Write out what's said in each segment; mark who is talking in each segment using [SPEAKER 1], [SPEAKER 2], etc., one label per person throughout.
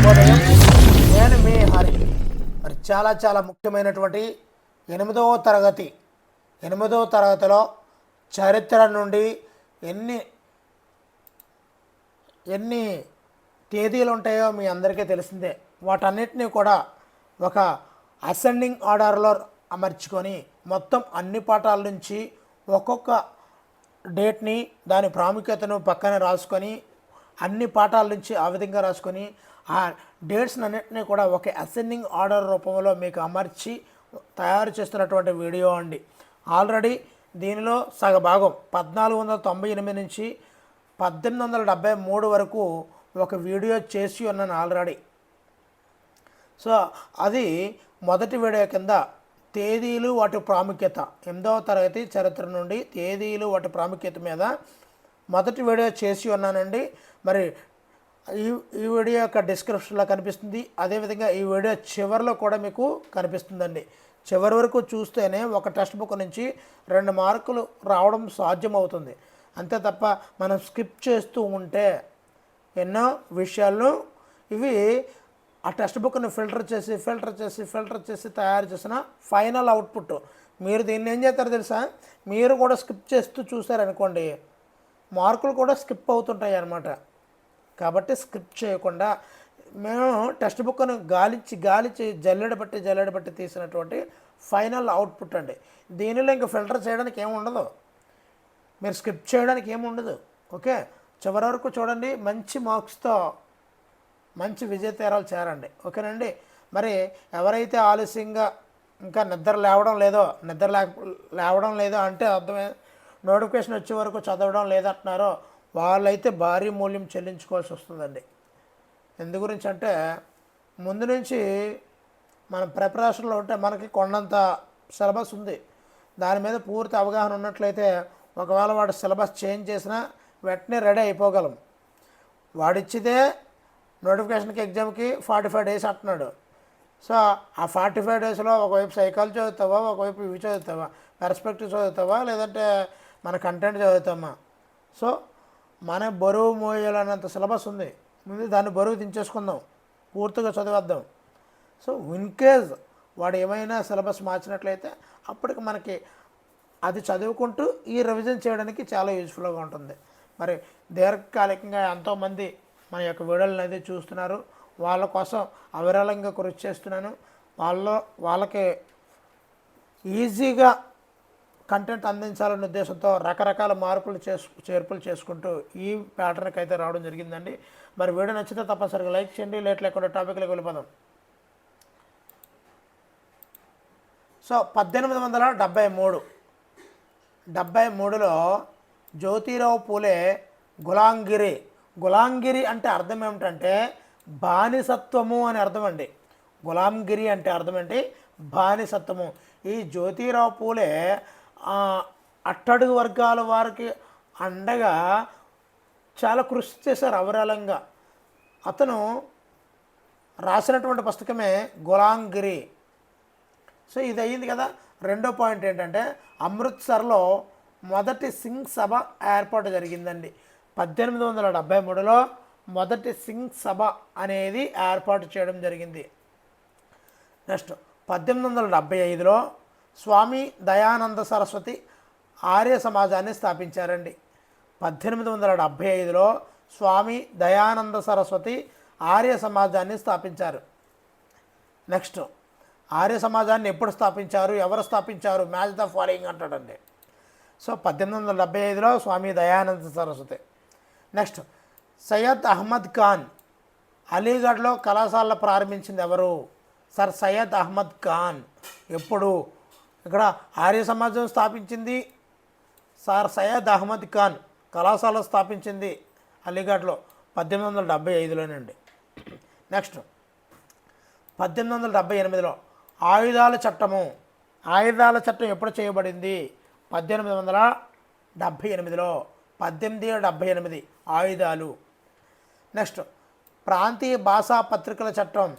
[SPEAKER 1] శుభోదయం. నేను మీ హరి. మరి చాలా ముఖ్యమైనటువంటి ఎనిమిదవ తరగతిలో చరిత్ర నుండి ఎన్ని ఎన్ని తేదీలు ఉంటాయో మీ అందరికీ తెలిసిందే. వాటన్నిటినీ కూడా ఒక అసెండింగ్ ఆర్డర్లో అమర్చుకొని మొత్తం అన్ని పాఠాల నుంచి ఒక్కొక్క డేట్ని దాని ప్రాముఖ్యతను పక్కన రాసుకొని అన్ని పాఠాల నుంచి ఆ విధంగా రాసుకొని ఆ డేట్స్ అన్నింటినీ కూడా ఒక అసెండింగ్ ఆర్డర్ రూపంలో మీకు అమర్చి తయారు చేస్తున్నటువంటి వీడియో అండి. ఆల్రెడీ దీనిలో సగభాగం 1498 నుంచి 1873 వరకు ఒక వీడియో చేసి ఉన్నాను ఆల్రెడీ. సో అది మొదటి వీడియో కింద తేదీలు వాటి ప్రాముఖ్యత, 8వ తరగతి చరిత్ర నుండి తేదీలు వాటి ప్రాముఖ్యత మీద మొదటి వీడియో చేసి ఉన్నానండి. మరి ఈ వీడియో యొక్క డిస్క్రిప్షన్లో కనిపిస్తుంది. అదేవిధంగా ఈ వీడియో చివరిలో కూడా మీకు కనిపిస్తుందండి. చివరి వరకు చూస్తేనే ఒక టెక్స్ట్ బుక్ నుంచి 2 మార్కులు రావడం సాధ్యమవుతుంది. అంతే తప్ప మనం స్కిప్ చేస్తూ ఉంటే ఎన్నో విషయాలు ఇవి ఆ టెక్స్ట్ బుక్ని ఫిల్టర్ చేసి తయారు చేసిన ఫైనల్ అవుట్పుట్. మీరు దీన్ని ఏం చేస్తారో తెలుసా, మీరు కూడా స్కిప్ చేస్తూ చూసారనుకోండి మార్కులు కూడా స్కిప్ అవుతుంటాయి అన్నమాట. కాబట్టి స్కిప్ చేయకుండా మేము టెక్స్ట్ బుక్ను గాలిచి జల్లెడ బట్టి తీసినటువంటి ఫైనల్ అవుట్పుట్ అండి. దీనిలో ఇంకా ఫిల్టర్ చేయడానికి ఏముండదు, మీరు స్కిప్ చేయడానికి ఏముండదు. ఓకే, చివరి వరకు చూడండి. మంచి మార్క్స్తో మంచి విజయతీరాలు చేరండి. ఓకేనండి. మరి ఎవరైతే ఆలస్యంగా ఇంకా నిద్ర లేవడం లేదో అంటే అర్థమే, నోటిఫికేషన్ వచ్చే వరకు చదవడం లేదంటున్నారో వాళ్ళైతే భారీ మూల్యం చెల్లించుకోవాల్సి వస్తుందండి. ఎందు గురించి అంటే ముందు నుంచి మనం ప్రిపరేషన్లో ఉంటే మనకి కొండంత సిలబస్ ఉంది. దాని మీద పూర్తి అవగాహన ఉన్నట్లయితే ఒకవేళ వాడు సిలబస్ చేంజ్ చేసినా వెంటనే రెడీ అయిపోగలం. వాడిచ్చితే నోటిఫికేషన్కి ఎగ్జామ్కి 45 డేస్ అంటున్నాడు. సో ఆ 45 డేస్లో ఒకవైపు సైకాలజీ చదువుతావా, ఒకవైపు ఇవి చదువుతావా, పెర్స్పెక్టివ్ చదువుతావా, లేదంటే మన కంటెంట్ చదువుతామా. సో మన బరువు మోయాలన్నంత సిలబస్ ఉంది. ముందు దాన్ని బరువు దించేసుకుందాం, పూర్తిగా చదివేద్దాం. సో ఇన్కేస్ వాడు ఏమైనా సిలబస్ మార్చినట్లయితే అప్పటికి మనకి అది చదువుకుంటూ ఈ రివిజన్ చేయడానికి చాలా యూజ్ఫుల్గా ఉంటుంది. మరి దీర్ఘకాలికంగా ఎంతోమంది మన యొక్క వీడియోలను అయితే చూస్తున్నారు. వాళ్ళ కోసం అవిరళంగా కృషి చేస్తున్నాను. వాళ్ళకి ఈజీగా కంటెంట్ అందించాలనే ఉద్దేశంతో రకరకాల చేర్పులు చేసుకుంటూ ఈ ప్యాటర్న్కి అయితే రావడం జరిగిందండి. మరి వీడియో నచ్చితే తప్పనిసరిగా లైక్ చేయండి. లేట్ లేకుండా టాపిక్లోకి వెళ్ళిపోదాం. సో 1873లో జ్యోతిరావు పూలే గులాంగిరి అంటే అర్థం ఏమిటంటే బానిసత్వము అని అర్థం అండి. గులాంగిరి అంటే అర్థం ఏంటి? బానిసత్వము. ఈ జ్యోతిరావు పూలే అట్టడుగు వర్గాల వారికి అండగా చాలా కృషి చేశారు అవరాలంగా. అతను రాసినటువంటి పుస్తకమే గులాంగిరి. సో ఇది అయ్యింది కదా. రెండో పాయింట్ ఏంటంటే అమృత్సర్లో మొదటి సింగ్ సభ ఏర్పాటు జరిగిందండి. 1873లో మొదటి సింగ్ సభ అనేది ఏర్పాటు చేయడం జరిగింది. నెక్స్ట్ 1875లో స్వామి దయానంద సరస్వతి ఆర్య సమాజాన్ని స్థాపించారండి. 1875లో స్వామి దయానంద సరస్వతి ఆర్య సమాజాన్ని స్థాపించారు. నెక్స్ట్ ఆర్య సమాజాన్ని ఎప్పుడు స్థాపించారు, ఎవరు స్థాపించారు, మ్యాచ్ ద ఫాలోయింగ్ అంటాడండి. సో 1875లో స్వామి దయానంద సరస్వతి. నెక్స్ట్ సయ్యద్ అహ్మద్ ఖాన్ అలీగఢ్లో కళాశాల ప్రారంభించింది ఎవరు? సర్ సయ్యద్ అహ్మద్ ఖాన్. ఎప్పుడు? ఇక్కడ ఆర్య సమాజం స్థాపించింది సార్ సయ్యద్ అహ్మద్ ఖాన్. కళాశాల స్థాపించింది అలీగఢ్లో 1875లోనండి. నెక్స్ట్ 1878లో ఆయుధాల చట్టం ఎప్పుడు చేయబడింది? 1878లో 1878 ఆయుధాలు. నెక్స్ట్ ప్రాంతీయ భాషా పత్రికల చట్టం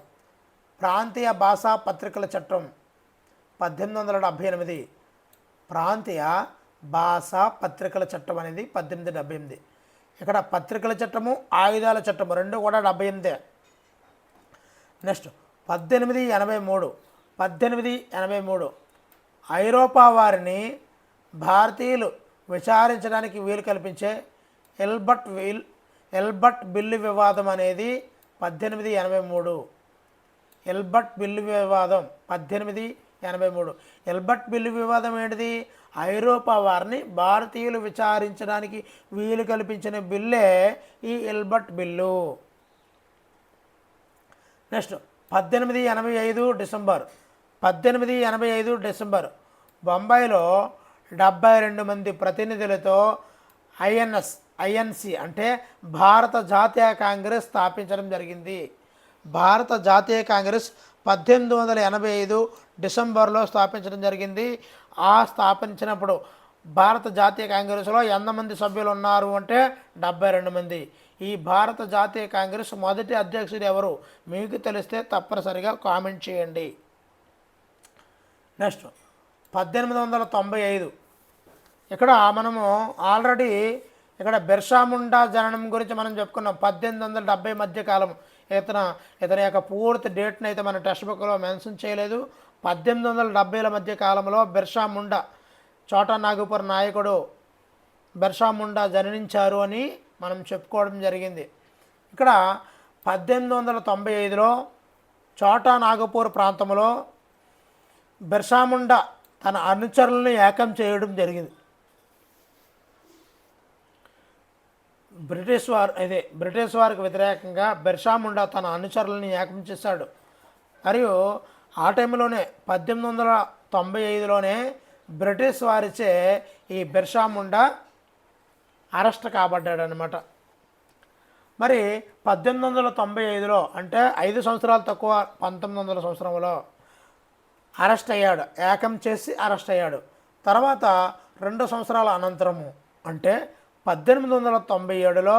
[SPEAKER 1] 1878. ప్రాంతీయ భాషా పత్రికల చట్టం అనేది 1878. ఇక్కడ పత్రికల చట్టము ఆయుధాల చట్టము రెండు కూడా 78. నెక్స్ట్ 1883 ఐరోపా వారిని భారతీయులు విచారించడానికి వీలు కల్పించే ఎల్బర్ట్ బిల్లు వివాదం అనేది 1883. ఎల్బర్ట్ బిల్లు వివాదం 1883. ఎల్బర్ట్ బిల్లు వివాదం ఏంటిది? ఐరోపా వారిని భారతీయులు విచారించడానికి వీలు కల్పించిన బిల్లే ఈ ఎల్బర్ట్ బిల్లు. నెక్స్ట్ 1885 డిసెంబర్ బొంబాయిలో 72 మంది ప్రతినిధులతో ఐఎన్సి అంటే భారత జాతీయ కాంగ్రెస్ స్థాపించడం జరిగింది. భారత జాతీయ కాంగ్రెస్ 1885 డిసెంబర్లో స్థాపించడం జరిగింది. ఆ స్థాపించినప్పుడు భారత జాతీయ కాంగ్రెస్లో ఎంతమంది సభ్యులు ఉన్నారు అంటే 72 మంది. ఈ భారత జాతీయ కాంగ్రెస్ మొదటి అధ్యక్షుడు ఎవరు? మీకు తెలిస్తే తప్పనిసరిగా కామెంట్ చేయండి. నెక్స్ట్ 1895 ఇక్కడ మనము ఆల్రెడీ ఇక్కడ బిర్సా ముండా జననం గురించి మనం చెప్పుకున్నాం. 1870 మధ్య కాలం. ఇతని యొక్క పూర్తి డేట్ని అయితే మన టెక్స్ట్ బుక్లో మెన్షన్ చేయలేదు. 1870ల మధ్య కాలంలో బిర్సా ముండా చోటా నాగపూర్ నాయకుడు బిర్సా ముండా జననించారు అని మనం చెప్పుకోవడం జరిగింది. ఇక్కడ 1895లో చోటా నాగపూర్ ప్రాంతంలో బిర్సా ముండా తన అనుచరులను ఏకం చేయడం జరిగింది. బ్రిటిష్ వారికి వ్యతిరేకంగా బిర్సా ముండా తన అనుచరులను ఏకం చేశాడు. మరియు ఆ టైంలోనే 1895లోనే బ్రిటిష్ వారిచే ఈ బిర్సా ముండా అరెస్ట్ కాబడ్డాడు అనమాట. మరి 1895లో అంటే 5 సంవత్సరాలు తక్కువ 1900 సంవత్సరంలో అరెస్ట్ అయ్యాడు. ఏకం చేసి అరెస్ట్ అయ్యాడు. తర్వాత 2 సంవత్సరాల అనంతరము అంటే 1897లో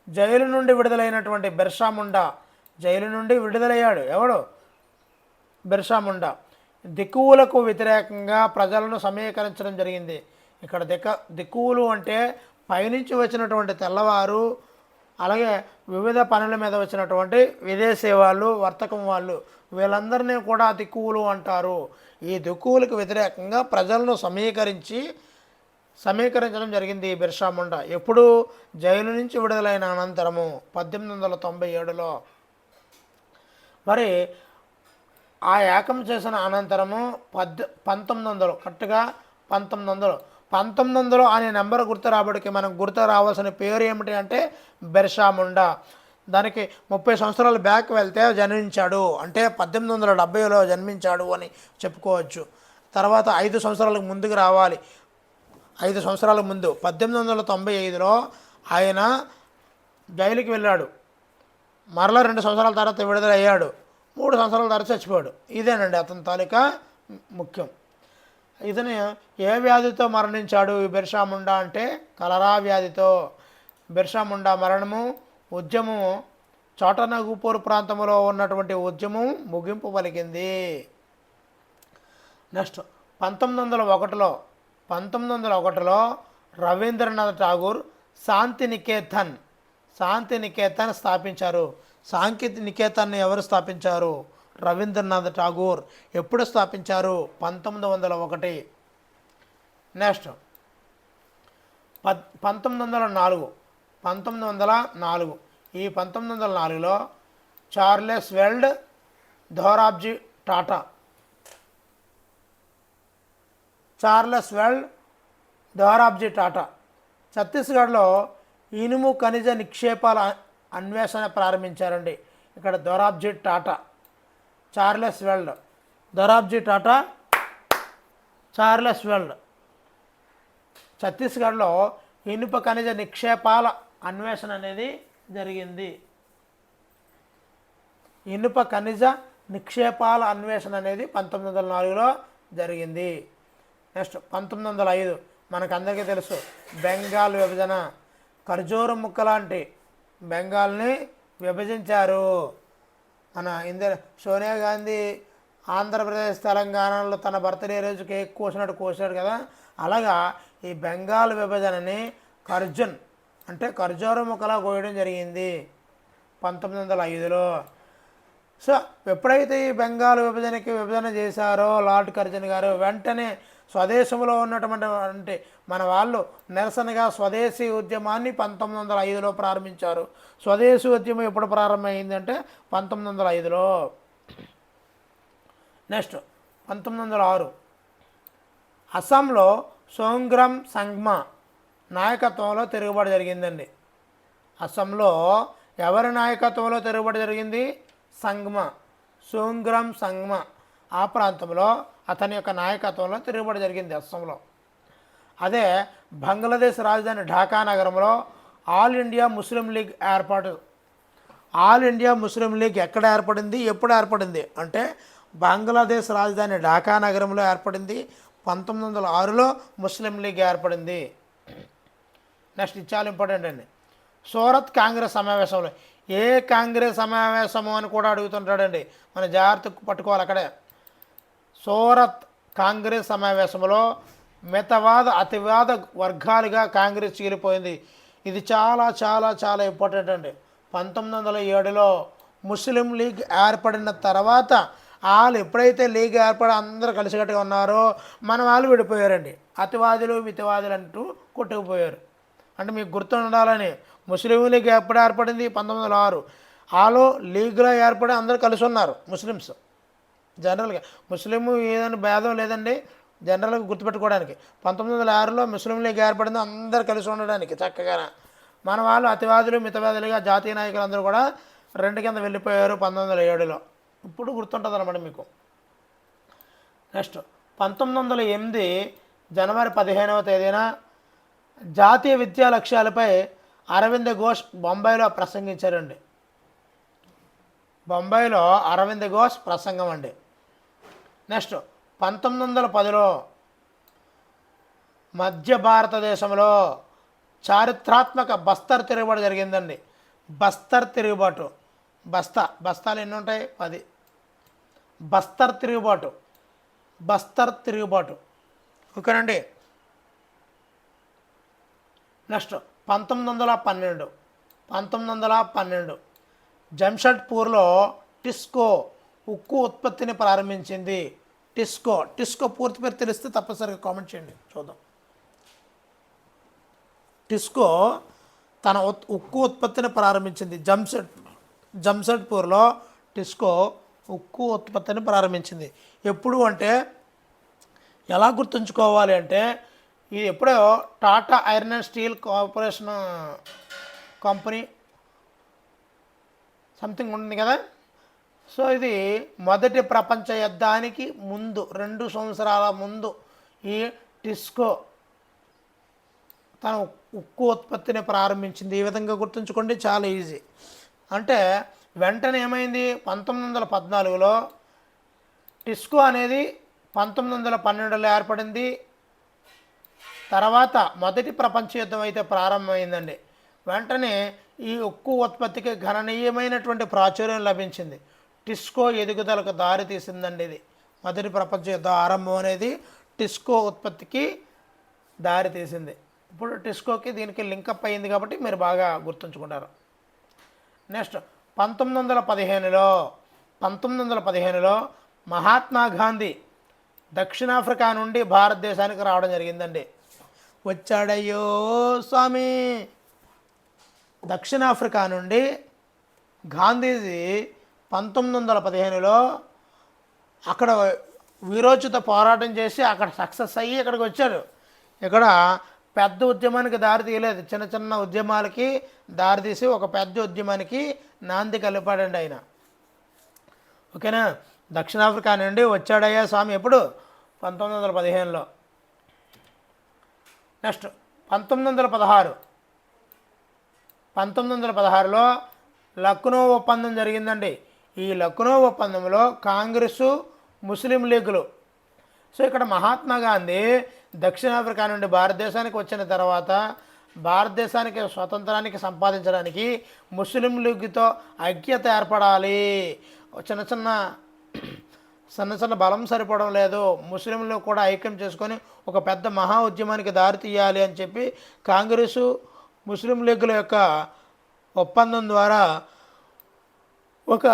[SPEAKER 1] జైలు నుండి విడుదలైనటువంటి బిర్సా ముండా జైలు నుండి విడుదలయ్యాడు. ఎవడు? బిర్సా ముండా దిక్కువులకు వ్యతిరేకంగా ప్రజలను సమీకరించడం జరిగింది. ఇక్కడ దిక్కువులు అంటే పైనుంచి వచ్చినటువంటి తెల్లవారు, అలాగే వివిధ పనుల మీద వచ్చినటువంటి విదేశీ వాళ్ళు, వర్తకం వాళ్ళు, వీళ్ళందరినీ కూడా దిక్కువులు అంటారు. ఈ దిక్కువులకు వ్యతిరేకంగా ప్రజలను సమీకరించడం జరిగింది ఈ బిర్సా ముండా. ఎప్పుడు? జైలు నుంచి విడుదలైన అనంతరము 1897లో. మరి ఆ ఏకం చేసిన అనంతరము 1900 కరెక్ట్గా 1900 అనే నెంబర్ గుర్తు రాబడికి మనకు గుర్తు రావాల్సిన పేరు ఏమిటి అంటే బిర్సా ముండా. దానికి 30 సంవత్సరాలు బ్యాక్ వెళ్తే జన్మించాడు అంటే 1870లో జన్మించాడు అని చెప్పుకోవచ్చు. తర్వాత 5 సంవత్సరాలకు ముందుకు రావాలి. 5 సంవత్సరాల ముందు 1895లో ఆయన జైలుకి వెళ్ళాడు. మరలా 2 సంవత్సరాల తర్వాత విడుదలయ్యాడు. 3 సంవత్సరాల తర్వాత చచ్చిపోయాడు. ఇదేనండి అతని తాలూకా ముఖ్యం. ఇతను ఏ వ్యాధితో మరణించాడు ఈ బిర్సా ముండా అంటే కలరా వ్యాధితో. బిర్సా ముండా మరణము ఉద్యమము చోటా నాగపూర్ ప్రాంతంలో ఉన్నటువంటి ఉద్యమం ముగింపు పలికింది. నెక్స్ట్ 1901లో రవీంద్రనాథ్ ఠాగూర్ శాంతి నికేతన్ స్థాపించారు. నికేతన్ని ఎవరు స్థాపించారు? రవీంద్రనాథ్ ఠాగూర్. ఎప్పుడు స్థాపించారు? 1901. నెక్స్ట్ 1904. ఈ 1904లో చార్లెస్ వెల్డ్ దోరాబ్జీ టాటా ఛత్తీస్గఢ్లో ఇనుము ఖనిజ నిక్షేపాల అన్వేషణ ప్రారంభించారండి. ఇక్కడ దోరాబ్జీ టాటా, చార్లెస్ వెల్డ్. ఛత్తీస్గఢ్లో ఇనుప ఖనిజ నిక్షేపాల అన్వేషణ అనేది జరిగింది. ఇనుప ఖనిజ నిక్షేపాల అన్వేషణ అనేది 1904లో జరిగింది. నెక్స్ట్ 1905 మనకు అందరికీ తెలుసు బెంగాల్ విభజన. ఖర్జూరం ముక్క లాంటి బెంగాల్ని విభజించారు. మన సోనియా గాంధీ ఆంధ్రప్రదేశ్ తెలంగాణలో తన బర్త్డే రోజు కేక్ కోసినాడు కదా, అలాగా ఈ బెంగాల్ విభజనని ఖర్జూరం ముక్కలా కోయడం జరిగింది 1905లో. సో ఎప్పుడైతే ఈ బెంగాల్ విభజన చేశారో లార్డ్ కర్జన్ గారు, వెంటనే స్వదేశంలో ఉన్నటువంటి మన వాళ్ళు నిరసనగా స్వదేశీ ఉద్యమాన్ని 1905లో ప్రారంభించారు. స్వదేశీ ఉద్యమం ఎప్పుడు ప్రారంభమైందంటే 1905లో. నెక్స్ట్ 1906 అస్సాంలో సోంగ్రామ్ సంగ్మా నాయకత్వంలో తిరుగుబాటు జరిగిందండి. అస్సాంలో ఎవరి నాయకత్వంలో తిరుగుబాటు జరిగింది? సంగ్మా, సోంగ్రామ్ సంగ్మా. ఆ ప్రాంతంలో అతని యొక్క నాయకత్వంలో తిరుగుబాటు జరిగింది అస్సాంలో. అదే బంగ్లాదేశ్ రాజధాని ఢాకా నగరంలో ఆల్ ఇండియా ముస్లిం లీగ్ ఏర్పాటు. ఆల్ ఇండియా ముస్లిం లీగ్ ఎక్కడ ఏర్పడింది, ఎప్పుడు ఏర్పడింది అంటే బంగ్లాదేశ్ రాజధాని ఢాకా నగరంలో ఏర్పడింది. 1906లో ముస్లిం లీగ్ ఏర్పడింది. నెక్స్ట్ ఇది చాలా ఇంపార్టెంట్ అండి. సూరత్ కాంగ్రెస్ సమావేశంలో, ఏ కాంగ్రెస్ సమావేశము అని కూడా అడుగుతుంటాడండి, మన జాగ్రత్త పట్టుకోవాలి అక్కడే. సూరత్ కాంగ్రెస్ సమావేశంలో మితవాద అతివాద వర్గాలుగా కాంగ్రెస్ చీలిపోయింది. ఇది చాలా చాలా చాలా ఇంపార్టెంట్ అండి. 1907లో ముస్లిం లీగ్ ఏర్పడిన తర్వాత వాళ్ళు ఎప్పుడైతే లీగ్ ఏర్పడి అందరూ కలిసికట్టుగా ఉన్నారో మన వాళ్ళు విడిపోయారండి. అతివాదులు మితివాదులు అంటూ కొట్టుకుపోయారు. అంటే మీకు గుర్తు ఉండాలని, ముస్లిం లీగ్ ఎప్పుడు ఏర్పడింది? 1906. వాళ్ళు లీగ్లో ఏర్పడి అందరూ కలిసి ఉన్నారు ముస్లిమ్స్. జనరల్గా ముస్లిం ఏదైనా భేదం లేదండి, జనరల్గా గుర్తుపెట్టుకోవడానికి. 1906లో ముస్లిం లీగ్ ఏర్పడింది అందరూ కలిసి ఉండడానికి చక్కగా. మన వాళ్ళు అతివాదులు మితవాదులుగా జాతీయ నాయకులు అందరూ కూడా రెండు కింద వెళ్ళిపోయారు 1907లో. ఇప్పుడు గుర్తుంటుంది అన్నమాట మీకు. నెక్స్ట్ 1908 జనవరి 15వ తేదీన జాతీయ విద్యా లక్ష్యాలపై అరవింద్ ఘోష్ బొంబాయిలో ప్రసంగించారండి. బొంబాయిలో అరవింద్ ఘోష్ ప్రసంగం అండి. నెక్స్ట్ 1910లో మధ్య భారతదేశంలో చారిత్రాత్మక బస్తర్ తిరుగుబాటు జరిగిందండి. బస్తర్ తిరుగుబాటు, బస్తాలు ఎన్ని ఉంటాయి? 10. బస్తర్ తిరుగుబాటు ఓకేనండి. నెక్స్ట్ 1912 జంషెడ్పూర్లో టిస్కో ఉక్కు ఉత్పత్తిని ప్రారంభించింది. టిస్కో పూర్తి పేరు తెలిస్తే తప్పనిసరిగా కామెంట్ చేయండి, చూద్దాం. టిస్కో తన ఉక్కు ఉత్పత్తిని ప్రారంభించింది. జంషెడ్పూర్లో టిస్కో ఉక్కు ఉత్పత్తిని ప్రారంభించింది. ఎప్పుడు అంటే ఎలా గుర్తుంచుకోవాలి అంటే, ఇది ఎప్పుడో Tata iron and steel corporation company something ఉంటుంది కదా. సో ఇది మొదటి ప్రపంచ యుద్ధానికి ముందు 2 సంవత్సరాల ముందు ఈ టిస్కో తన ఉక్కు ఉత్పత్తిని ప్రారంభించింది. ఈ విధంగా గుర్తుంచుకోండి, చాలా ఈజీ. అంటే వెంటనే ఏమైంది? 1914లో టిస్కో అనేది 1912లో ఏర్పడింది. తర్వాత మొదటి ప్రపంచ యుద్ధం అయితే ప్రారంభమైందండి. వెంటనే ఈ ఉక్కు ఉత్పత్తికి గణనీయమైనటువంటి ప్రాచుర్యం లభించింది. టిస్కో ఎదుగుదలకు దారి తీసిందండి. ఇది మొదటి ప్రపంచ యుద్ధం ఆరంభం అనేది టిస్కో ఉత్పత్తికి దారి తీసింది. ఇప్పుడు టిస్కోకి దీనికి లింకప్ అయింది కాబట్టి మీరు బాగా గుర్తుంచుకుంటారు. నెక్స్ట్ 1915లో మహాత్మా గాంధీ దక్షిణాఫ్రికా నుండి భారతదేశానికి రావడం జరిగిందండి. వచ్చాడయ్యో స్వామి. దక్షిణాఫ్రికా నుండి గాంధీజీ 1915లో అక్కడ వీరోచిత పోరాటం చేసి అక్కడ సక్సెస్ అయ్యి ఇక్కడికి వచ్చాడు. ఇక్కడ పెద్ద ఉద్యమానికి దారి తీయలేదు, చిన్న చిన్న ఉద్యమాలకి దారితీసి ఒక పెద్ద ఉద్యమానికి నాంది కలిపాడండి ఆయన. ఓకేనా. దక్షిణాఫ్రికా నుండి వచ్చాడయ్యా స్వామి ఎప్పుడు? 1915లో. నెక్స్ట్ 1916లో లక్నో ఒప్పందం జరిగిందండి. ఈ లక్నో ఒప్పందంలో కాంగ్రెసు ముస్లిం లీగులు. సో ఇక్కడ మహాత్మా గాంధీ దక్షిణాఫ్రికా నుండి భారతదేశానికి వచ్చిన తర్వాత భారతదేశానికి స్వతంత్రానికి సంపాదించడానికి ముస్లిం లీగ్తో ఐక్యత ఏర్పడాలి. చిన్న చిన్న బలం సరిపడం లేదు, ముస్లింలు కూడా ఐక్యం చేసుకొని ఒక పెద్ద మహా ఉద్యమానికి దారి తీయాలి అని చెప్పి కాంగ్రెసు ముస్లిం లీగుల యొక్క ఒప్పందం ద్వారా ఒక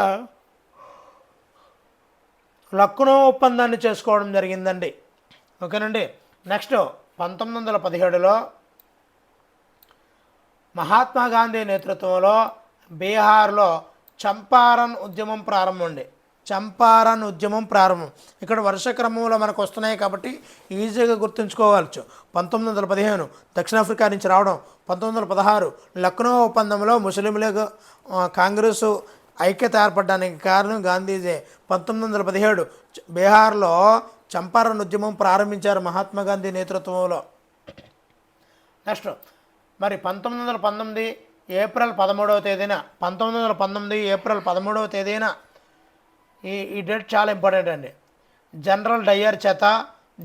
[SPEAKER 1] లక్నో ఒప్పందాన్ని చేసుకోవడం జరిగిందండి. ఓకేనండి. నెక్స్ట్ 1917లో మహాత్మా గాంధీ నేతృత్వంలో బీహార్లో చంపారన్ ఉద్యమం ప్రారంభం అండి. చంపారన్ ఉద్యమం ప్రారంభం. ఇక్కడ వర్ష క్రమంలో మనకు వస్తున్నాయి కాబట్టి ఈజీగా గుర్తుంచుకోవచ్చు. 1915 దక్షిణాఫ్రికా నుంచి రావడం, 1916 లక్నో ఒప్పందంలో ముస్లిం లీగ్ కాంగ్రెసు ఐక్యత ఏర్పడడానికి కారణం గాంధీజీ. 1917 బీహార్లో చంపారన్ ఉద్యమం ప్రారంభించారు మహాత్మా గాంధీ నేతృత్వంలో. నెక్స్ట్ మరి 1919 ఏప్రిల్ 13వ తేదీన 1919 ఏప్రిల్ 13వ తేదీన ఈ డేట్ చాలా ఇంపార్టెంట్ అండి. జనరల్ డయ్యర్ చేత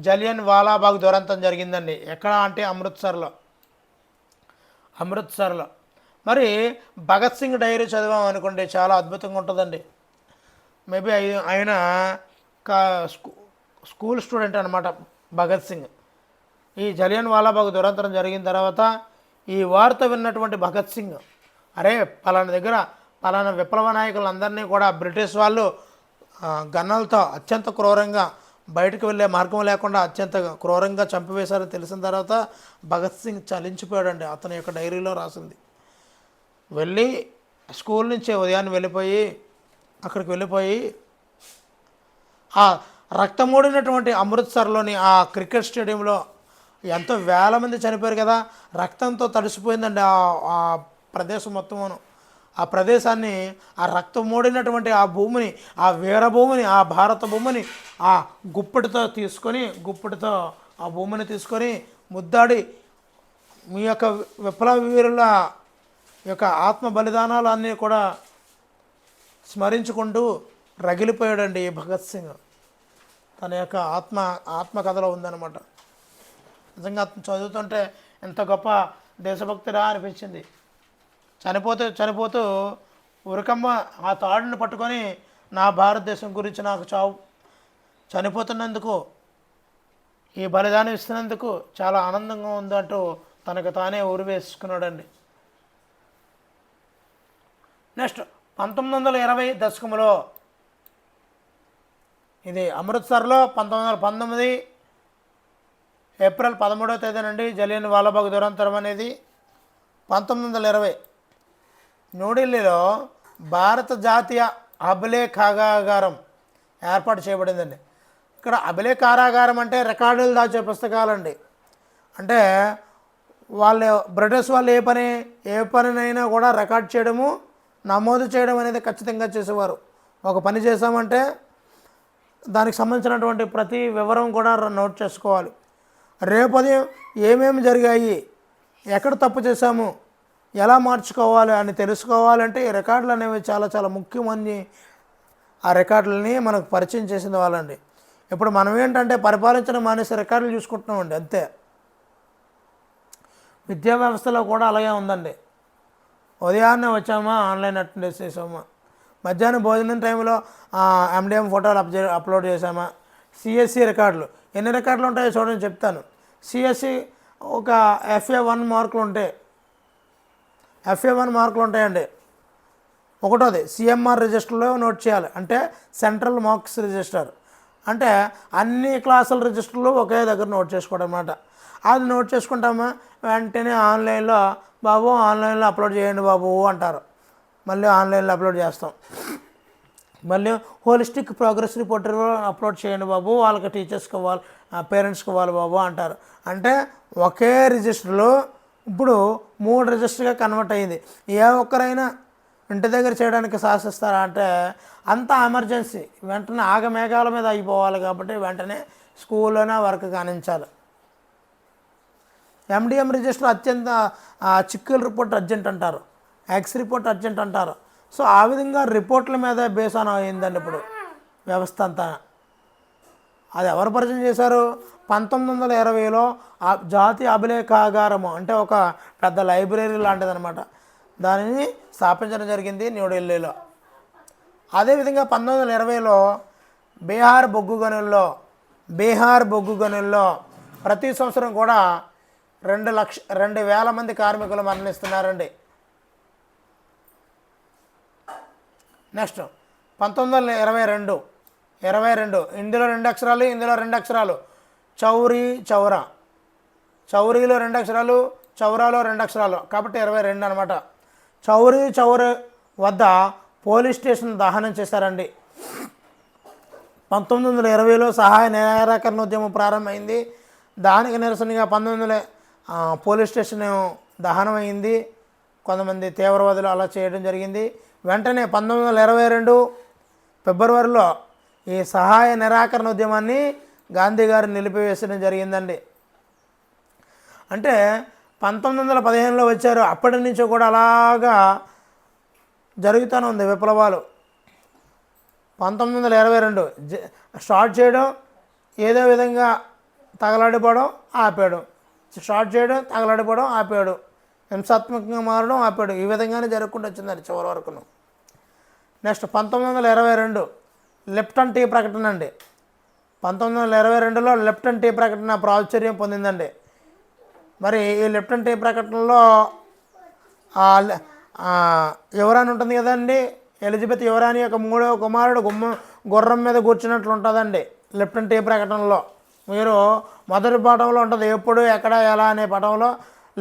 [SPEAKER 1] జలియన్ వాలాబాగ్ దురంతం జరిగిందండి. ఎక్కడ అంటే అమృత్సర్లో. మరి భగత్ సింగ్ డైరీ చదివాం అనుకోండి, చాలా అద్భుతంగా ఉంటుందండి. మేబీ ఆయన స్కూల్ స్టూడెంట్ అనమాట భగత్ సింగ్. ఈ జలియన్ వాలాబాగ్ దురంతం జరిగిన తర్వాత ఈ వార్త విన్నటువంటి భగత్ సింగ్, అరే పలానా దగ్గర పలానా విప్లవ నాయకులందరినీ కూడా బ్రిటిష్ వాళ్ళు గన్నలతో అత్యంత క్రూరంగా బయటకు వెళ్ళే మార్గం లేకుండా అత్యంత క్రూరంగా చంపివేశారని తెలిసిన తర్వాత భగత్ సింగ్ చలించిపోయాడండి. అతని యొక్క డైరీలో రాసింది. వెళ్ళి స్కూల్ నుంచి ఉదయాన్నే అక్కడికి వెళ్ళిపోయి ఆ రక్తమూడినటువంటి అమృత్సర్లోని ఆ క్రికెట్ స్టేడియంలో ఎంతో వేల మంది చనిపోయారు కదా, రక్తంతో తడిసిపోయిందండి ఆ ప్రదేశం మొత్తమును. ఆ ప్రదేశాన్ని, ఆ రక్తమూడినటువంటి ఆ భూమిని, ఆ వీరభూమిని, ఆ భారత భూమిని ఆ గుప్పెటితో ఆ భూమిని తీసుకొని ముద్దాడి మీ యొక్క విప్లవ వీరుల యొక్క ఆత్మ బలిదానాలు అన్నీ కూడా స్మరించుకుంటూ రగిలిపోయాడండి భగత్ సింగ్. తన యొక్క ఆత్మకథలో ఉందన్నమాట. నిజంగా చదువుతుంటే ఎంత గొప్ప దేశభక్తిరా అనిపించింది. చనిపోతూ ఉరకమ్మ ఆ తాడుని పట్టుకొని నా భారతదేశం గురించి నాకు చనిపోతున్నందుకు, ఈ బలిదానం ఇస్తున్నందుకు చాలా ఆనందంగా ఉందంటూ తనకు తానే ఊరివేసుకున్నాడండి. నెక్స్ట్ 1920 దశకంలో ఇది అమృత్సర్లో 1919 ఏప్రిల్ 13వ తేదీ నుండి జలియన్ వాలాబాగ్ దురంతం అనేది. 1920 న్యూఢిల్లీలో భారత జాతీయ అభిలేఖాగారం ఏర్పాటు చేయబడిందండి. ఇక్కడ అభిలేఖాగారం అంటే రికార్డులు దాచే పుస్తకాలండి. అంటే బ్రిటిష్ వాళ్ళు ఏ పనినైనా కూడా రికార్డ్ చేయడము, నమోదు చేయడం అనేది ఖచ్చితంగా చేసేవారు. ఒక పని చేసామంటే దానికి సంబంధించినటువంటి ప్రతి వివరం కూడా నోట్ చేసుకోవాలి. రేపది ఏమేమి జరిగాయి, ఎక్కడ తప్పు చేశాము, ఎలా మార్చుకోవాలి అని తెలుసుకోవాలంటే ఈ రికార్డులు అనేవి చాలా చాలా ముఖ్యమని ఆ రికార్డులని మనకు పరిచయం చేసిన వాళ్ళండి. ఇప్పుడు మనం ఏంటంటే పరిపాలించడం మానేసి రికార్డులు చూసుకుంటున్నామండి అంతే. విద్యా వ్యవస్థలో కూడా అలాగే ఉందండి. ఉదయాన్నే వచ్చామా, ఆన్లైన్ అటెండెన్స్ చేసామా, మధ్యాహ్నం భోజనం టైంలో ఎండిఎం ఫోటోలు అప్లోడ్ చేసామా, సిఎస్సి రికార్డులు ఎన్ని రికార్డులు ఉంటాయో చూడండి చెప్తాను. సిఎస్సి ఒక FA1 మార్కులు ఉంటాయి. FA1 మార్కులు ఉంటాయండి. ఒకటోది CMR రిజిస్టర్లో నోట్ చేయాలి, అంటే సెంట్రల్ మార్క్స్ రిజిస్టర్. అంటే అన్ని క్లాసుల రిజిస్టర్లు ఒకే దగ్గర నోట్ చేసుకోవడం అన్నమాట. అది నోట్ చేసుకుంటామా, వెంటనే ఆన్లైన్లో బాబు ఆన్లైన్లో అప్లోడ్ చేయండి బాబు అంటారు. మళ్ళీ ఆన్లైన్లో అప్లోడ్ చేస్తాం. మళ్ళీ హోలిస్టిక్ ప్రోగ్రెస్ రిపోర్ట్ అప్లోడ్ చేయండి బాబు, వాళ్ళకి టీచర్స్కి ఇవ్వాలి, పేరెంట్స్కి ఇవ్వాలి బాబు అంటారు. అంటే ఒకే రిజిస్టర్లో ఇప్పుడు 3 రిజిస్టర్గా కన్వర్ట్ అయ్యింది. ఏ ఒక్కరైనా ఇంటి దగ్గర చేయడానికి సాహసిస్తారా అంటే అంత ఎమర్జెన్సీ, వెంటనే ఆగమేఘాల మీద అయిపోవాలి కాబట్టి వెంటనే స్కూల్లోనే వర్క్ కానించాలి. MDM రిజిస్టర్ అత్యంత చిక్కుల రిపోర్ట్ అర్జెంట్ అంటారు, ఎక్స్ రిపోర్ట్ అర్జెంట్ అంటారు. సో ఆ విధంగా రిపోర్ట్ల మీద బేస్ ఆన్ అయిందండి ఇప్పుడు వ్యవస్థ అంతా. అది ఎవరు పరిచయం చేశారు? 1920లో జాతీయ అభిలేఖాగారము అంటే ఒక పెద్ద లైబ్రరీ లాంటిదన్నమాట. దానిని స్థాపించడం జరిగింది న్యూఢిల్లీలో. అదేవిధంగా 1920లో బీహార్ బొగ్గు గనుల్లో ప్రతి సంవత్సరం కూడా 2,00,000 మంది కార్మికులు మరణిస్తున్నారండి. నెక్స్ట్ 1922 22. ఇందులో 2 అక్షరాలు, ఇందులో 2 అక్షరాలు. చౌరీ, చౌరా. చౌరీలో 2 అక్షరాలు, చౌరాలో 2 అక్షరాలు, కాబట్టి 22 అనమాట. చౌరీ చౌర వద్ద పోలీస్ స్టేషన్ దహనం చేశారండి. 1920లో సహాయ నిరాకరణ ఉద్యమం ప్రారంభమైంది. దానికి నిరసనగా 1900 పోలీస్ స్టేషన్ దహనం అయింది. కొంతమంది తీవ్రవాదులు అలా చేయడం జరిగింది. వెంటనే 1922 ఫిబ్రవరిలో ఈ సహాయ నిరాకరణ ఉద్యమాన్ని గాంధీ గారు నిలిపివేసడం జరిగిందండి. అంటే 1915లో వచ్చారు. అప్పటి నుంచి కూడా అలాగా జరుగుతూనే ఉంది విప్లవాలు. 1922 స్టార్ట్ చేయడం, ఏదో విధంగా తగలాడిపోవడం ఆపాడు, స్టార్ట్ చేయడం, తగలాడిపోవడం ఆపాడు, హింసాత్మకంగా మారడం ఆపాడు. ఈ విధంగానే జరుగుకుంటూ వచ్చిందండి చివరి వరకును. నెక్స్ట్ 1922 లిప్టన్ టీ ప్రకటన అండి. 1922లో లిప్టన్ టీ ప్రకటన ప్రాచుర్యం పొందిందండి. మరి ఈ లిప్టన్ టీ ప్రకటనలో యువరాణి ఉంటుంది కదండి, ఎలిజబెత్ యువరాణి యొక్క 3వ కుమారుడు గుర్రం మీద కూర్చున్నట్లు ఉంటుందండి లిప్టన్ టీ ప్రకటనలో. మీరు మొదటి పటంలో ఉంటుంది ఎప్పుడు ఎక్కడ ఎలా అనే పటంలో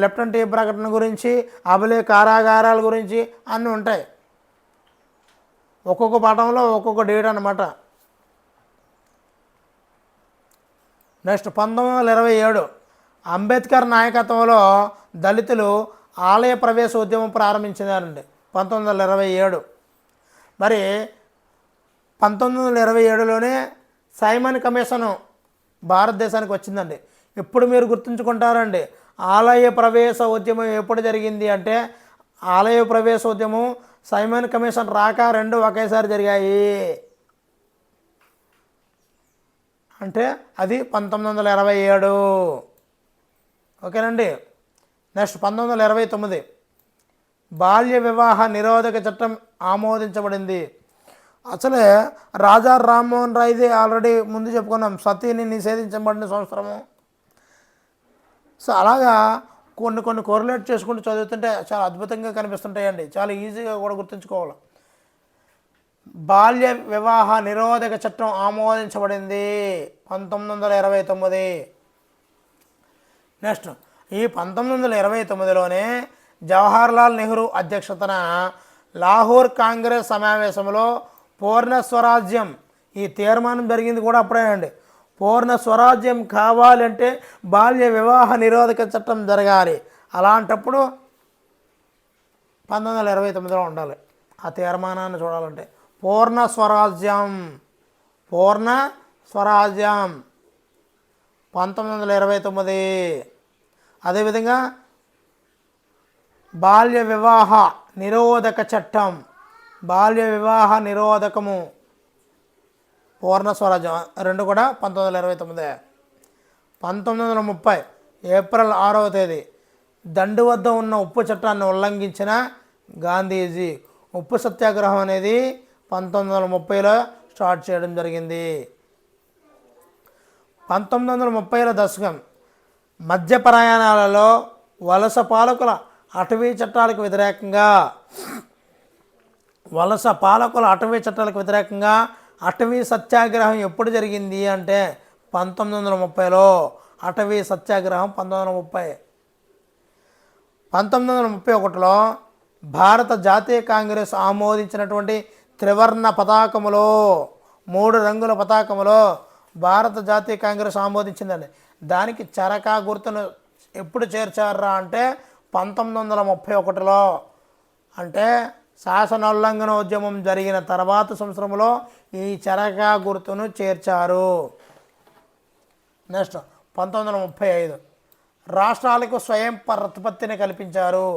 [SPEAKER 1] లిప్టన్ టీ ప్రకటన గురించి, అబలే కారాగారాల గురించి అన్నీ ఉంటాయి. ఒక్కొక్క పటంలో ఒక్కొక్క డేట్ అన్నమాట. నెక్స్ట్ 1927 అంబేద్కర్ నాయకత్వంలో దళితులు ఆలయ ప్రవేశ ఉద్యమం ప్రారంభించారండి 1927. మరి 1927లోనే సైమన్ కమిషన్ భారతదేశానికి వచ్చిందండి. ఇప్పుడు మీరు గుర్తుంచుకుంటారండి, ఆలయ ప్రవేశ ఉద్యమం ఎప్పుడు జరిగింది అంటే, ఆలయ ప్రవేశ ఉద్యమం సైమన్ కమిషన్ రాక 2 ఒకేసారి జరిగాయి. అంటే అది 1927. ఓకేనండి. నెక్స్ట్ 1929 బాల్య వివాహ నిరోధక చట్టం ఆమోదించబడింది. అసలే రాజా రామ్మోహన్ రాయ్ది ఆల్రెడీ ముందు చెప్పుకున్నాం, సతీని నిషేధించబడిన సంవత్సరము. సో అలాగా కొన్ని కోరిలేట్ చేసుకుంటూ చదువుతుంటే చాలా అద్భుతంగా కనిపిస్తుంటాయండి, చాలా ఈజీగా కూడా గుర్తుంచుకోవాలి. బాల్య వివాహ నిరోధక చట్టం ఆమోదించబడింది 1929. నెక్స్ట్ ఈ 1929లోనే జవహర్లాల్ నెహ్రూ అధ్యక్షతన లాహోర్ కాంగ్రెస్ సమావేశంలో పూర్ణ స్వరాజ్యం, ఈ తీర్మానం జరిగింది కూడా అప్పుడే అండి. పూర్ణ స్వరాజ్యం కావాలంటే బాల్య వివాహ నిరోధక చట్టం జరగాలి. అలాంటప్పుడు 1929లో ఉండాలి ఆ తీర్మానాన్ని చూడాలంటే. పూర్ణ స్వరాజ్యం 1929. అదేవిధంగా బాల్య వివాహ నిరోధక చట్టం, బాల్య వివాహ నిరోధకము, పూర్ణ స్వరాజ్యం 2 కూడా 1929. 1930 ఏప్రిల్ 6వ తేదీ దండు వద్ద ఉన్న ఉప్పు చట్టాన్ని ఉల్లంఘించిన గాంధీజీ ఉప్పు సత్యాగ్రహం అనేది 1930లో స్టార్ట్ చేయడం జరిగింది. 1930ల దశకం మధ్య ప్రయాణాలలో వలస పాలకుల అటవీ చట్టాలకు వ్యతిరేకంగా అటవీ సత్యాగ్రహం ఎప్పుడు జరిగింది అంటే 1930లో. అటవీ సత్యాగ్రహం 1930. 1931లో భారత జాతీయ కాంగ్రెస్ ఆమోదించినటువంటి త్రివర్ణ పతాకములో 3 రంగుల పతాకములో భారత జాతీయ కాంగ్రెస్ ఆమోదించిందండి. దానికి చరకా గుర్తును ఎప్పుడు చేర్చారా అంటే 1931లో. అంటే శాసనోల్లంఘన ఉద్యమం జరిగిన తర్వాత సంవత్సరంలో ఈ చరకా గుర్తును చేర్చారు. నెక్స్ట్ 1935 రాష్ట్రాలకు స్వయం ప్రతిపత్తిని కల్పించారు.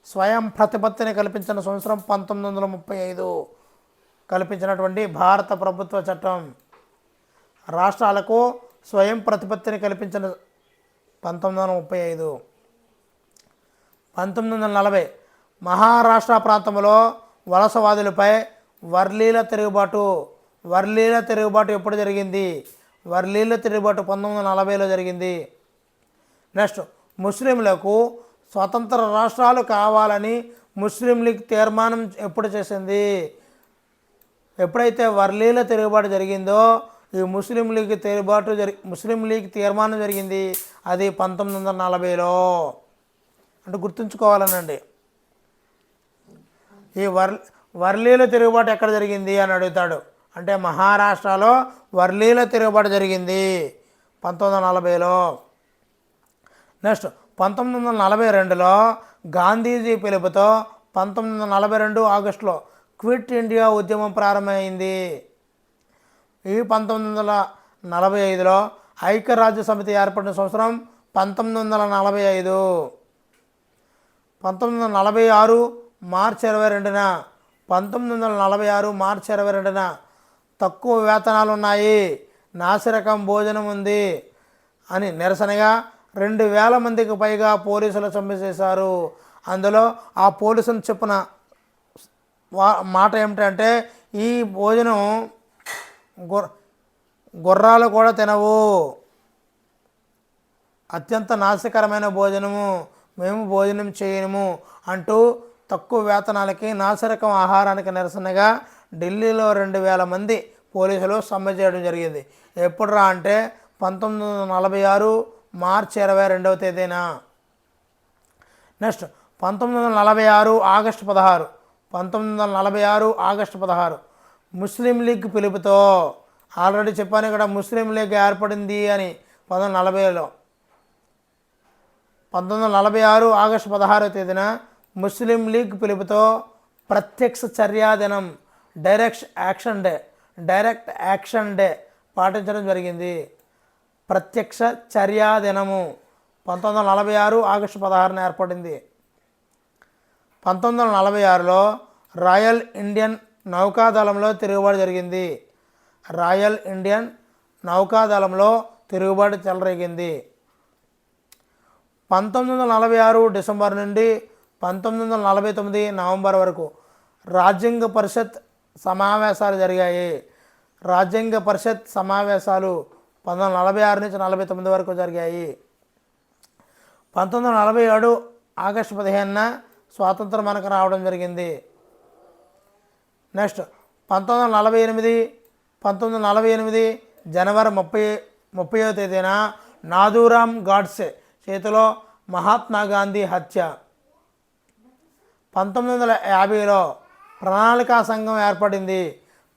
[SPEAKER 1] స్వయం ప్రతిపత్తిని కల్పించిన సంవత్సరం 1935 కల్పించినటువంటి భారత ప్రభుత్వ చట్టం. రాష్ట్రాలకు స్వయం ప్రతిపత్తిని కల్పించిన 1935. 1940 మహారాష్ట్ర ప్రాంతంలో వలసవాదులపై వర్లీల తిరుగుబాటు ఎప్పుడు జరిగింది? వర్లీల తిరుగుబాటు 1940లో జరిగింది. నెక్స్ట్ ముస్లింలకు స్వతంత్ర రాష్ట్రాలు కావాలని ముస్లిం లీగ్ తీర్మానం ఎప్పుడు చేసింది? ఎప్పుడైతే వర్లీల తిరుగుబాటు జరిగిందో ఈ ముస్లిం లీగ్ తీర్మానం జరిగింది, అది 1940లో. అంటే గుర్తుంచుకోవాలనండి. ఈ వర్లీల తిరుగుబాటు ఎక్కడ జరిగింది అని అడుగుతాడు. అంటే మహారాష్ట్రలో వర్లీల తిరుగుబాటు జరిగింది 1940లో. నెక్స్ట్ 1942లో గాంధీజీ పిలుపుతో 1942 ఆగస్టులో క్విట్ ఇండియా ఉద్యమం ప్రారంభమైంది. ఈ 1945లో ఐక్యరాజ్య సమితి ఏర్పడిన సంవత్సరం 1945. 1946 మార్చి 22న 1946 మార్చి 22న తక్కువ వేతనాలు ఉన్నాయి, నాసిరకం భోజనం ఉంది అని నిరసనగా 2000 మందికి పైగా పోలీసులు సమ్మె చేశారు. అందులో ఆ పోలీసులు చెప్పిన మాట ఏమిటంటే, ఈ భోజనం గుర్రాలు కూడా తినవు, అత్యంత నాశకరమైన భోజనము, మేము భోజనం చేయము అంటూ తక్కువ వేతనాలకి నాసిరకం ఆహారానికి నిరసనగా ఢిల్లీలో 2000 మంది పోలీసులు సమ్మె చేయడం జరిగింది. ఎప్పుడురా అంటే 1946 మార్చి 22వ తేదీన. Next 1946 August 16. 1946 ఆగస్టు 16 ముస్లిం లీగ్ పిలుపుతో, ఆల్రెడీ చెప్పాను ఇక్కడ ముస్లిం లీగ్ ఏర్పడింది అని 1940లో. 1946 ఆగస్టు 16వ తేదీన ముస్లిం లీగ్ పిలుపుతో ప్రత్యక్ష చర్యా దినం, డైరెక్ట్ యాక్షన్ డే పాటించడం జరిగింది. ప్రత్యక్ష చర్యా దినము 1946 ఆగస్టు 16న ఏర్పడింది. 1946లో రాయల్ ఇండియన్ నౌకాదళంలో తిరుగుబాటు జరిగింది. రాయల్ ఇండియన్ నౌకాదళంలో తిరుగుబాటు చెలరేగింది. 1946 డిసెంబర్ నుండి 1949 నవంబర్ వరకు రాజ్యాంగ పరిషత్ సమావేశాలు జరిగాయి. రాజ్యాంగ పరిషత్ సమావేశాలు 1946 నుంచి 49 వరకు జరిగాయి. 1947 ఆగస్టు 15న స్వాతంత్రం మనకు రావడం జరిగింది. నెక్స్ట్ 1948 జనవరి 30వ తేదీన నాథూరామ్ గాడ్సే చేతిలో మహాత్మా గాంధీ హత్య. 1950లో ప్రణాళికా సంఘం ఏర్పడింది.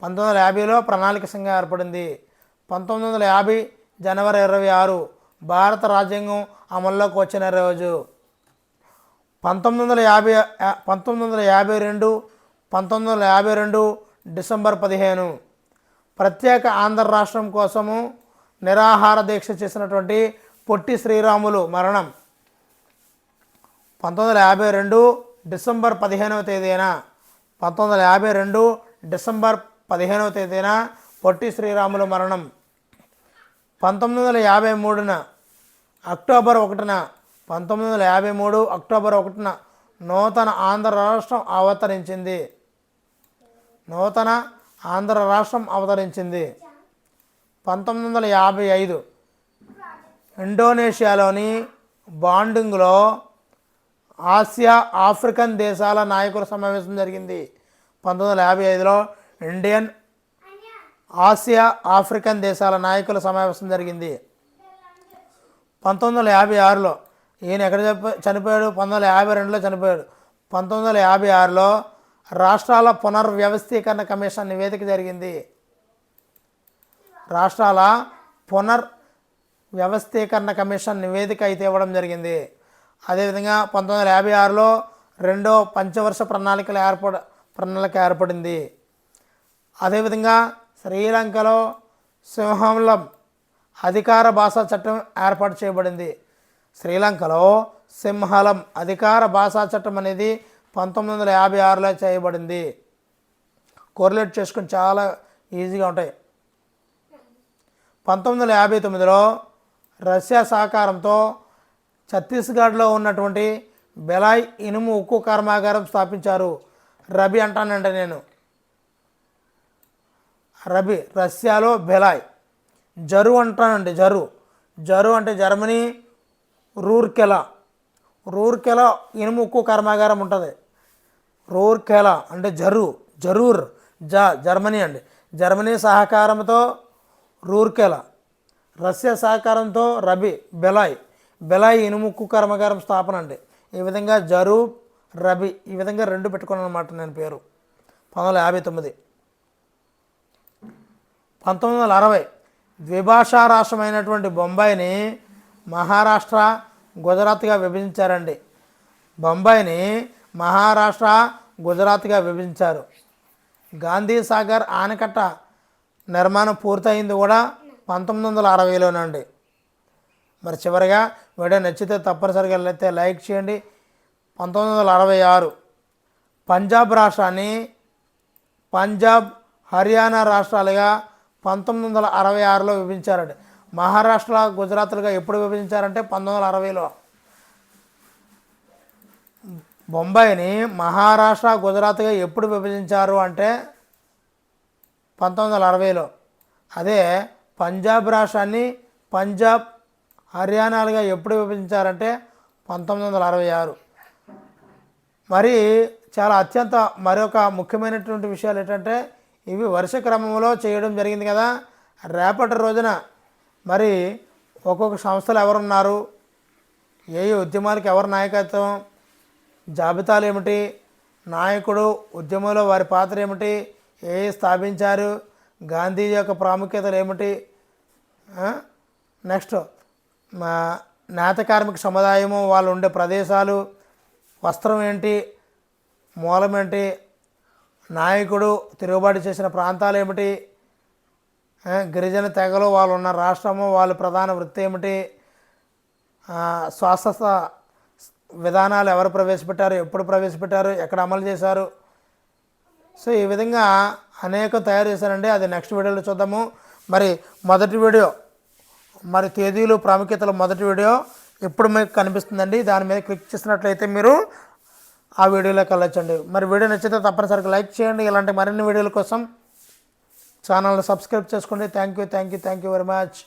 [SPEAKER 1] 1950లో ప్రణాళిక సంఘం ఏర్పడింది. 1950 జనవరి 26 భారత రాజ్యాంగం అమల్లోకి వచ్చిన రోజు. 1952 డిసెంబర్ 15 ప్రత్యేక ఆంధ్ర రాష్ట్రం కోసము నిరాహార దీక్ష చేసినటువంటి పొట్టి శ్రీరాములు మరణం. 1952 డిసెంబర్ 15వ తేదీన 1952 డిసెంబర్ 15వ తేదీన పొట్టి శ్రీరాములు మరణం. 1953 అక్టోబర్ 1న 1953 అక్టోబర్ 1న నూతన ఆంధ్ర రాష్ట్రం అవతరించింది. నూతన ఆంధ్ర రాష్ట్రం అవతరించింది. 1955 ఇండోనేషియాలోని బాండింగ్లో ఆసియా ఆఫ్రికన్ దేశాల నాయకుల సమావేశం జరిగింది. 1955లో ఇండియన్ ఆసియా ఆఫ్రికన్ దేశాల నాయకుల సమావేశం జరిగింది. 1956లో ఈయన ఎక్కడ చనిపోయాడు? 1952లో చనిపోయాడు. 1956లో రాష్ట్రాల పునర్వ్యవస్థీకరణ కమిషన్ నివేదిక జరిగింది. రాష్ట్రాల పునర్వ్యవస్థీకరణ కమిషన్ నివేదిక అయితే ఇవ్వడం జరిగింది. అదేవిధంగా 1956లో రెండో పంచవర్ష ప్రణాళిక ఏర్పడింది. అదేవిధంగా శ్రీలంకలో సింహళం అధికార భాషా చట్టం ఏర్పాటు చేయబడింది. శ్రీలంకలో సింహళం అధికార భాషా చట్టం అనేది 1956లో చేయబడింది. కోరిలేట్ చేసుకుని చాలా ఈజీగా ఉంటాయి. 1959లో రష్యా సహకారంతో ఛత్తీస్గఢ్లో ఉన్నటువంటి బెలాయ్ ఇనుము ఉక్కు కర్మాగారం స్థాపించారు. రబి అంటానంటే నేను రబి, రష్యాలో బెలాయ్. జరు అంటానండి, జరు అంటే జర్మనీ, రూర్కెలా ఇనుము ఉక్కు కర్మాగారం ఉంటుంది. రూర్కెలా అంటే జరూర్ జర్మనీ అండి. జర్మనీ సహకారంతో రూర్కెలా, రష్యా సహకారంతో బెలాయ్ ఇనుముక్కు కర్మాగారం స్థాపన అండి. ఈ విధంగా జరూబ్, రబి ఈ విధంగా 2 పెట్టుకున్నాను అనమాట నేను పేరు. 1959. 1960 ద్విభాషా రాష్ట్రమైనటువంటి బొంబాయిని మహారాష్ట్ర, గుజరాత్గా విభజించారండి. బొంబాయిని మహారాష్ట్ర, గుజరాత్గా విభజించారు. గాంధీ సాగర్ ఆనకట్ట నిర్మాణం పూర్తయింది కూడా 1960లోనండి. మరి చివరిగా వీడియో నచ్చితే తప్పనిసరిగా అయితే లైక్ చేయండి. 1966 పంజాబ్ రాష్ట్రాన్ని పంజాబ్, హర్యానా రాష్ట్రాలుగా 1966లో విభజించారండి. మహారాష్ట్ర, గుజరాత్లుగా ఎప్పుడు విభజించారంటే 1960లో. బొంబాయిని మహారాష్ట్ర, గుజరాత్గా ఎప్పుడు విభజించారు అంటే 1960లో. అదే పంజాబ్ రాష్ట్రాన్ని పంజాబ్, హర్యానాలుగా ఎప్పుడు విభజించారంటే 1966. మరి చాలా అత్యంత మరొక ముఖ్యమైనటువంటి విషయాలు ఏంటంటే ఇవి వరుస క్రమంలో చేయడం జరిగింది కదా. రేపటి రోజున మరి ఒక్కొక్క సంస్థలు ఎవరున్నారు, ఏ ఉద్యమాలకు ఎవరు నాయకత్వం, జాబితాలు ఏమిటి, నాయకుడు, ఉద్యమంలో వారి పాత్ర ఏమిటి, ఏ స్థాపించారు, గాంధీజీ యొక్క ప్రాముఖ్యతలు ఏమిటి, నెక్స్ట్ నేత కార్మిక సముదాయము వాళ్ళు ఉండే ప్రదేశాలు, వస్త్రం ఏంటి, మూలం ఏంటి, నాయకుడు తిరుగుబాటు చేసిన ప్రాంతాలు ఏమిటి, గిరిజన తెగలు వాళ్ళు ఉన్న రాష్ట్రము వాళ్ళ ప్రధాన వృత్తి ఏమిటి, స్వాస్థ్య విధానాలు ఎవరు ప్రవేశపెట్టారు, ఎప్పుడు ప్రవేశపెట్టారు, ఎక్కడ అమలు చేశారు. సో ఈ విధంగా అనేకం తయారు చేశారండి. అది నెక్స్ట్ వీడియోలో చూద్దాము. మరి మొదటి వీడియో మరి తేదీలు ప్రాముఖ్యతలు మొదటి వీడియో ఇప్పుడు మీకు కనిపిస్తుందండి. దాని మీద క్లిక్ చేసినట్లయితే మీరు ఆ వీడియోలోకి వెళ్ళొచ్చండి. మరి వీడియో నచ్చితే తప్పనిసరిగా లైక్ చేయండి. ఇలాంటి మరిన్ని వీడియోల కోసం ఛానల్ని సబ్స్క్రైబ్ చేసుకోండి. Thank you very much.